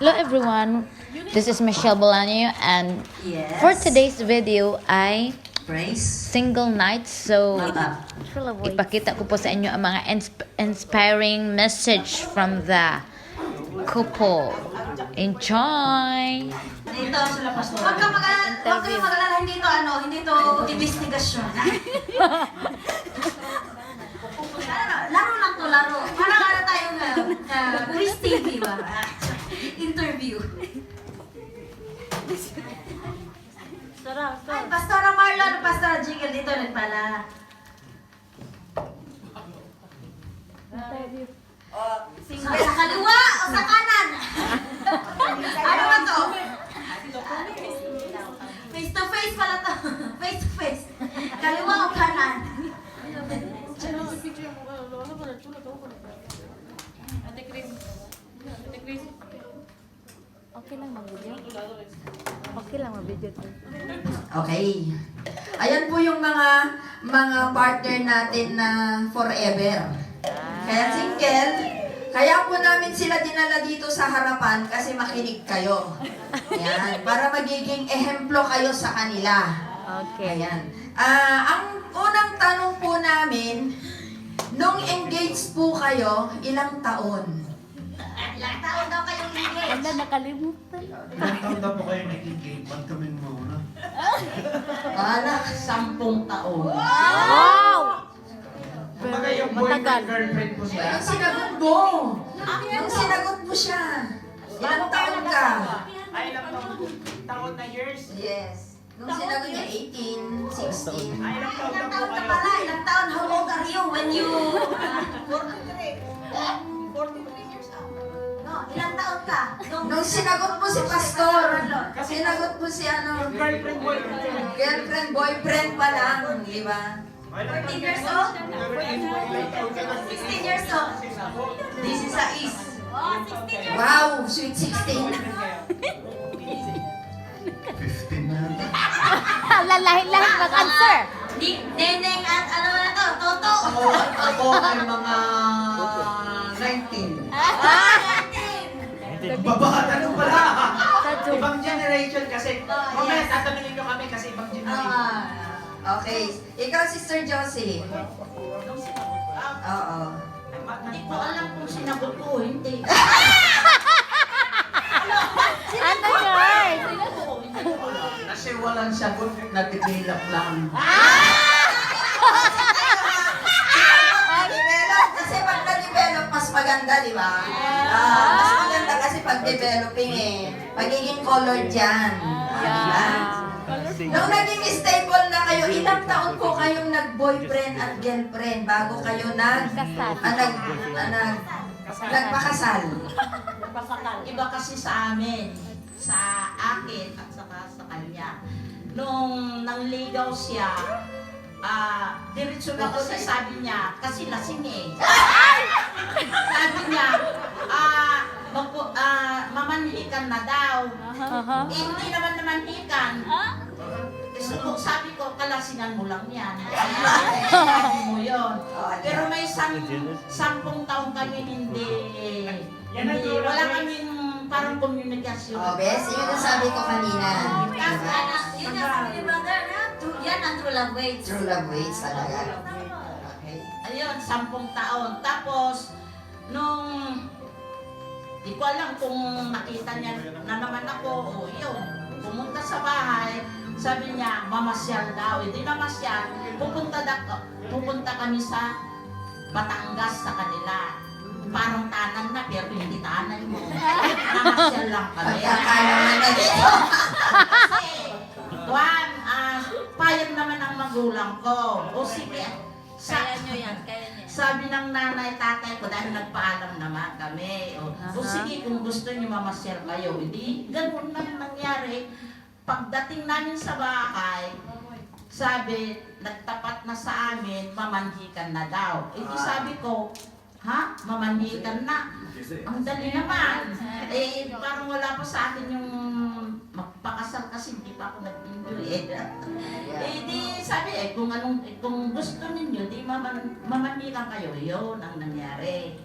Hello everyone, this is Michelle Bolaño and Yes. for today's video ay Praise. single night. So, Mama. ipakita ko po sa inyo ang mga inspiring message from the couple. Enjoy! Dito sila pastor. Huwag kang mag-alala, hindi to investigasyon. Laro lang to, laro. Parang ano tayo quiz TV ba? Interview. Ay, Pastora Marlon, Pastora Jiggle, dito rin pala. Sa kaliwa o sa kanan? Ano ba to? Face to face pala to. Face to face. Kaliwa o kanan? Okay lang mag-video. Okay lang mag-video. Okay. Ayan po yung mga partner natin na forever. Kaya single, kaya po namin sila dinala dito sa harapan kasi makinig kayo. Ayan, para magiging ehemplo kayo sa kanila. Okay. Ayan. Ang unang tanong po namin, nung engaged po kayo, ilang taon? Ilang taon daw kayong engaged? Wala nakalimutan. Ilang taon na po kayo nag-engage? Ba't kami muna? Anak, 10 taon. Wow! Kumbaga yung Matagal. boyfriend, girlfriend po siya. Nung sinagot mo, nung sinagot mo siya, ilang taon ka? Ay, ilang taon na years? Yes. Nung sinagot niya, 18, 16. Ay, ilang taon na Ilang po taon ka kayo? pala? Ilang taon? How old are you when you... 43 years old. No, ilang taon ka? Nung sinagot mo si Pastor, sinagot mo si ano, Girlfriend, boyfriend. girlfriend, boyfriend pa lang, di ba? 14 years old? 16 years old. This is a is. Wow, sweet 16. 15 na. Lalahin-lahin mag-answer. Neneng at ano na to, Toto. Ako ay mga 19. Babata nung pala. Sa Zoom. Ibang generation kasi. Mamaya tatanungin nyo kami kasi ibang generation. Okay. Ikaw, Sister Josie. Oo. Hindi ko alam kung sinagot ko, hindi. Ano yun? Kasi walang sagot, nag-develop lang. Develop. Kasi pag na-develop, mas maganda, di ba? Mas maganda kasi pag developing magiging colored yan. Diba? Nung naging stable na kayo, ilang taon po kayong nag-boyfriend at girlfriend bago kayo nagpakasal? Iba kasi sa amin, sa akin at saka sa kanya. Nung nangligaw siya, diretso na kasi sabi niya, kasi lasing eh. Sabi niya, mamanhikan na daw. Eh, hindi naman namanhikan. So, sabi ko, kalasingan mo lang yan. Sabi mo yun. Pero may 10 taong kami wala kaming parang komunikasyon. Oh, Bes, yun ang sabi ko kanina. Yun ang sabi ni brother na, yan ang true love waits. True love waits talaga. Okay. Ayun, 10 taon. Tapos, nung di ko alam kung nakita niya na naman ako, o yun, pumunta sa bahay, sabi niya, mamasyal daw. Hindi namasyal, pupunta kami sa Batangas sa kanila. Parang tanan na, pero hindi tanan mo. Namasyal lang kami. Pagkakala na dito. Kasi, payag naman ang magulang ko. O sige, Kaya nyo yan, kaya nyo. sabi ng nanay, tatay ko, dahil nagpaalam naman kami. O sige, kung gusto niyo mamasyal kayo, hindi, ganun lang nangyari. Pagdating namin sa bahay, sabi, nagtapat na sa amin, mamanhikan na daw. Ito sabi ko, ha? Mamanhikan na? Ang dali naman. Eh, parang wala pa sa akin yung magpakasal kasi hindi pa ako nag-enjoy eh. Eh, di sabi kung gusto ninyo, di mamanhikan kayo. Yun ang nangyari.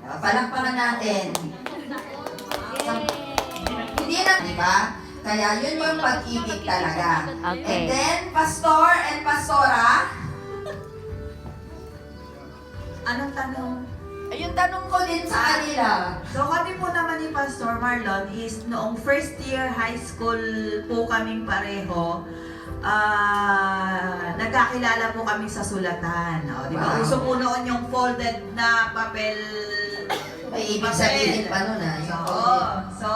Palakpakan natin. ba? Kaya yun yung pag-ibig talaga. Okay. And then, Pastor and Pastora, Anong tanong? yung tanong ko din sa kanila. So kami po naman ni Pastor Marlon is noong first year high school po kaming pareho, nagkakilala po kami sa sulatan. O, di ba? Wow. Uso po noon yung folded na papel. May ibig sabihin pa nun So,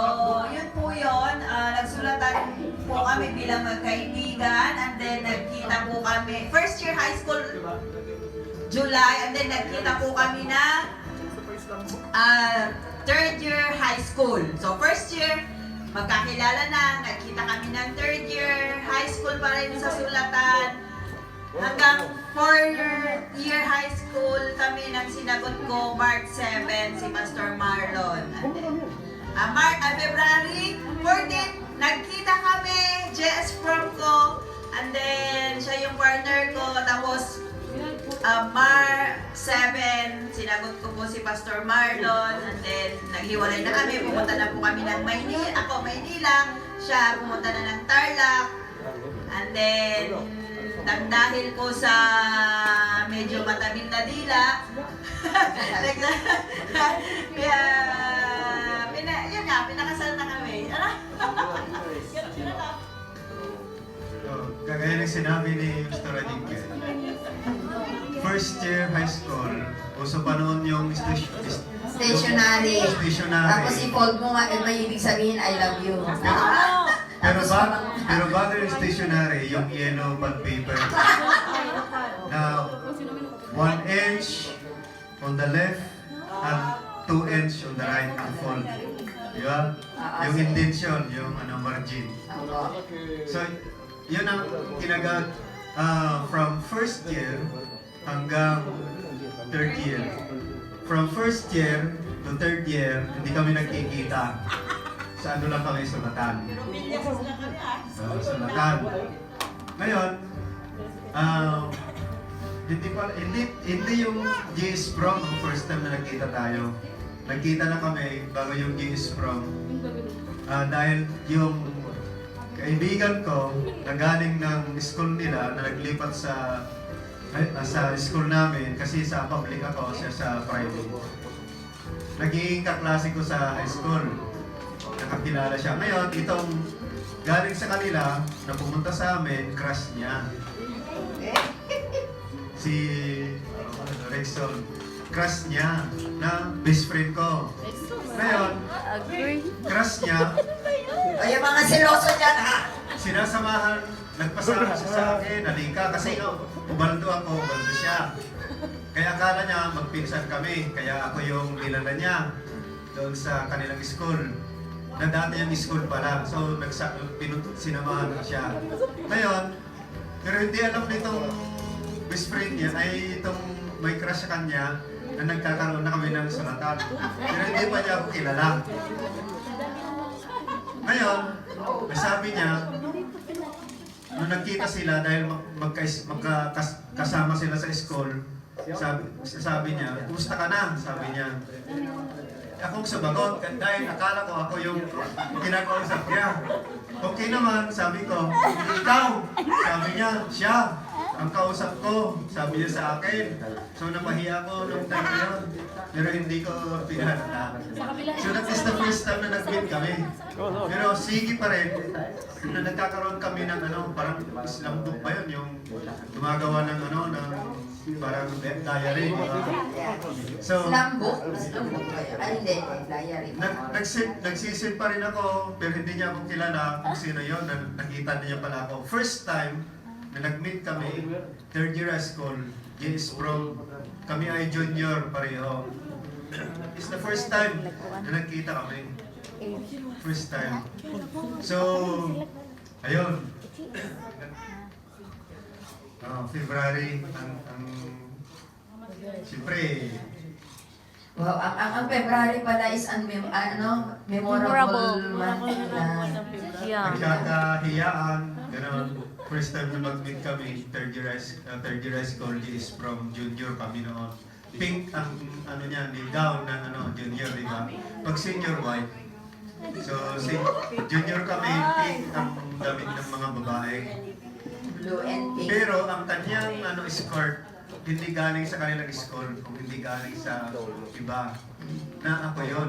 yun po yun. Nagsulatan po kami bilang magkaibigan and then nagkita po kami. First year high school, July, and then nagkita po kami na third year high school. So, first year, magkakilala na, nagkita kami ng third year high school pa rin sa sulatan. Hanggang 4 year high school kami nang sinagot ko, March 7, si Pastor Marlon. February 14, nagkita kami, JS Prom ko, and then siya yung partner ko, tapos March 7, sinagot ko po si Pastor Marlon, and then naghiwalay na kami, pumunta na po kami ng Maynila, ako Maynila, siya pumunta na ng Tarlac, and then dahil po sa medyo matamim na dila, kaya yun nga, pinakasal na kami. Kagaya ng sinabi ni Mr. Radingke, first year high school, uso pa noon yung Stationary. stationary. Tapos i-fold mo nga, may ibig sabihin, I love you. Pero bago yung stationary, yung yellow pad paper, na 1 inch on the left and 2 inch on the right to fold. Di ba? Yung indentation, yung margin. So, yun ang kinagamit from first year hanggang third year. From first year to third year, hindi kami nagkikita. Sa ano lang kami, sulatan. Sulatan. Ngayon, hindi yung GS Prom ang first time na nagkita tayo. Nagkita na kami bago yung GS Prom. Dahil yung kaibigan ko na galing ng school nila na naglipat sa school namin kasi sa public ako, siya sa private. Naging kaklase ko sa high school. Nakakilala siya. Ngayon, itong galing sa kanila na pumunta sa amin, crush niya. Si Rexon. Crush niya na best friend ko. Ngayon, crush niya, Ay, yung mga seloso dyan, ha? sinasamahan, nagpasama siya sa akin, halika, kasi ubaldo ako, ubaldo siya. Kaya akala niya magpinsan kami, kaya ako yung nilala niya doon sa kanilang school. Na dati yung school pa lang, so sinamahan ko siya. Ngayon, pero hindi alam nitong best friend niya, ay itong may crush sa kanya, na nagkakaroon na kami ng sulatan. Pero hindi pa niya ako kilala. Ngayon, sabi niya, nung nagkita sila dahil magkasama sila sa school, sabi niya, kumusta ka na? Sabi niya. Akong sumagot dahil akala ko ako yung kinakausap niya. Okay naman, sabi ko, ikaw. Sabi niya, siya. Ang kausap ko, sabi niya sa akin. So napahiya ko nung time na yun. Pero hindi ko pinahanda. So that is the first time na nag-meet kami. Pero sige pa rin, na nagkakaroon kami ng parang Islam book ba yun? Yung gumagawa ng parang diary. So, Lambo? Ay, hindi. Diary. Nagsisid pa rin ako, pero hindi niya ako kilala kung sino yun. Nakita niya pala ako. First time na nag-meet kami, third year high school, JS Prom. Kami ay junior pareho. It's the first time na nagkita kami. First time. So, ayun. February, siyempre, Wow, ang February pala is memorable month na Yeah. nagkakahiyaan, gano'n. First time na mag-meet kami, third year high school, is from junior kami noon. Pink ang niya, ni gown ng junior, di ba? Pag senior white. So, si junior kami, pink ang damit ng mga babae. Blue and pink. Pero ang kanyang skirt, hindi galing sa kanilang school, kung hindi galing sa iba. Na ako yon.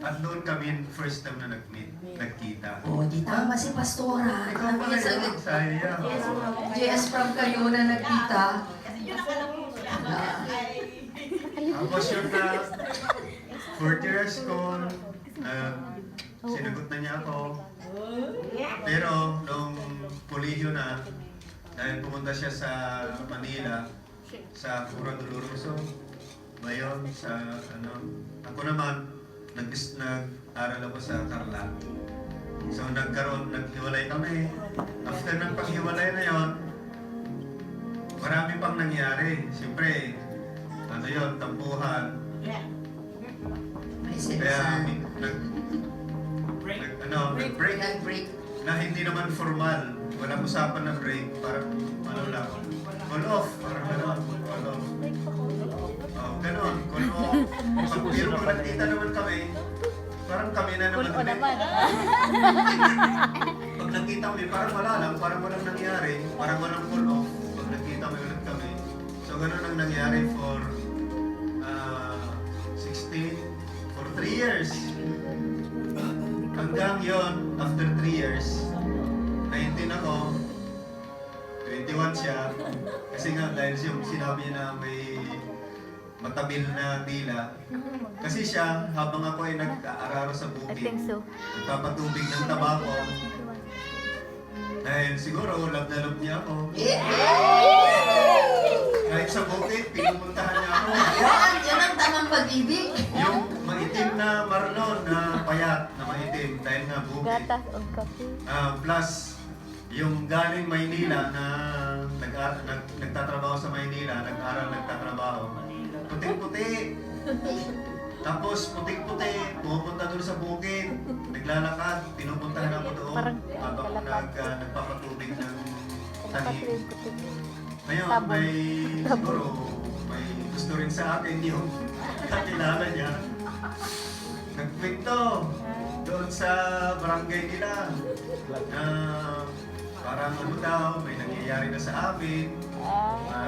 At doon kami first time na nagkita. Oh, di tama si Pastora. Ikaw ba Yes, kayo? agad. Sayang. JS from kayo na nagkita. Tapos yun na, 4 years ko, sinagot na niya ako. Pero nung puliyo na, dahil pumunta siya sa Manila, sa Cura Doloroso, ngayon sa ako naman, nag-aral ako sa Tarlac. So naghiwalay kami. After ng paghiwalay na yon, marami pang nangyari. Siyempre, yon, tampuhan. May Kaya sinasabi. nag-break Nag-break. na hindi naman formal. Walang usapan na break, parang lang. Call off, parang gano'n. Call off. Oh, gano'n, call off. Pero kung nagkita naman kami, parang kami na naman ulit. Pag nagkita kami, parang wala lang, parang walang nangyari, parang walang call off. Pag nagkita kami ulit kami. So gano'n ang nangyari for 3 years. Hanggang yon, after 3 years, 19 ako, 21 siya. Kasi nga dahil yung sinabi niya na may matabil na dila. Kasi siya, habang ako ay nag-aararo sa bukid, nagpapatubig ng tabako. Dahil siguro, love na love niya ako. Kahit sa bukid, pinupuntahan niya ako. Yan ang tamang pag-ibig. Yung maitim na marlon na payat na maitim dahil nga bukid. Plus, yung galing Maynila na nagtatrabaho sa Maynila, nag-aral, nagtatrabaho. Puting-puti. Tapos puting-puti, pumunta doon sa bukid, naglalakad, pinupuntahan ako doon habang nagpapatubig ng tanim. Ngayon, siguro, may gusto rin sa akin yung kakilala niya. Nagkwento doon sa barangay nila na parang daw, may nangyayari na sa amin.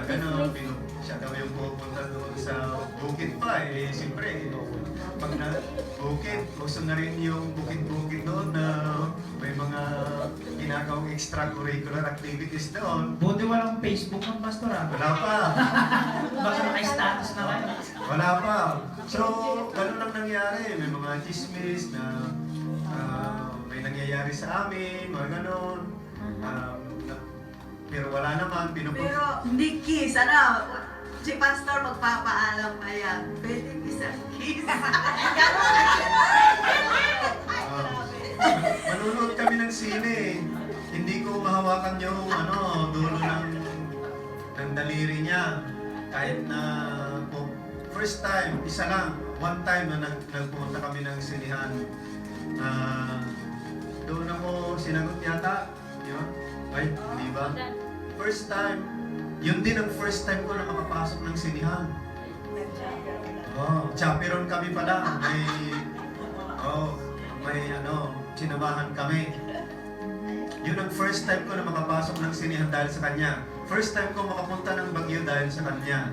Ganon, siya daw yung pupunta doon sa bukid pa eh. Siyempre, pag na bukid, gusto na rin yung bukid-bukid doon na may mga ginagawang extracurricular activities doon. Buti walang Facebook ng pastor ah. Wala pa. Baka naka-status na kayo. Wala pa. So, ganun lang nangyari. May mga chismis na may nangyayari sa amin, mga ganon. Pero wala naman, Pero hindi kiss, si pastor magpapaalam pa yan. Pwede isang kiss. Manunod kami ng sine. Hindi ko mahawakan yung dulo ng daliri niya. Kahit na first time, isa lang, one time na nagpumunta kami ng sinihan. Doon ako sinagot yata. Yun. Ay, hindi ba? First time. Yun din ang first time ko na makapasok ng sinihan. Oh, chaperon kami pala. May sinamahan kami. Yun ang first time ko na makapasok ng sinihan dahil sa kanya. First time ko makapunta ng Baguio dahil sa kanya.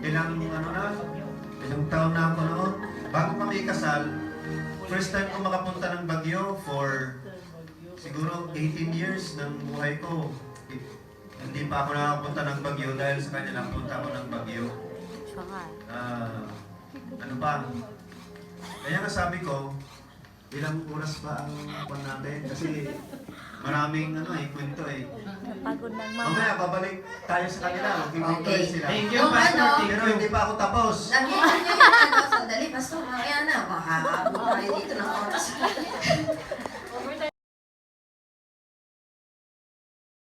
Ilang taon na ako noon. Bago kami kasal, first time ko makapunta ng Baguio for siguro 18 years ng buhay ko. Hindi pa ako nakapunta ng Baguio dahil sa kanya nakapunta ako ng Baguio. Ano pa? Kaya nga sabi ko, ilang oras ba ang kwan natin? Kasi maraming kwento eh. Napagod na Mamaya, babalik tayo sa kanila. Mag-iwintay sila. Thank you, Kung Pastor. Pero hindi pa ako tapos. Nakita niyo yung sandali, Pastor, mamaya na, makahabot tayo dito ng oras.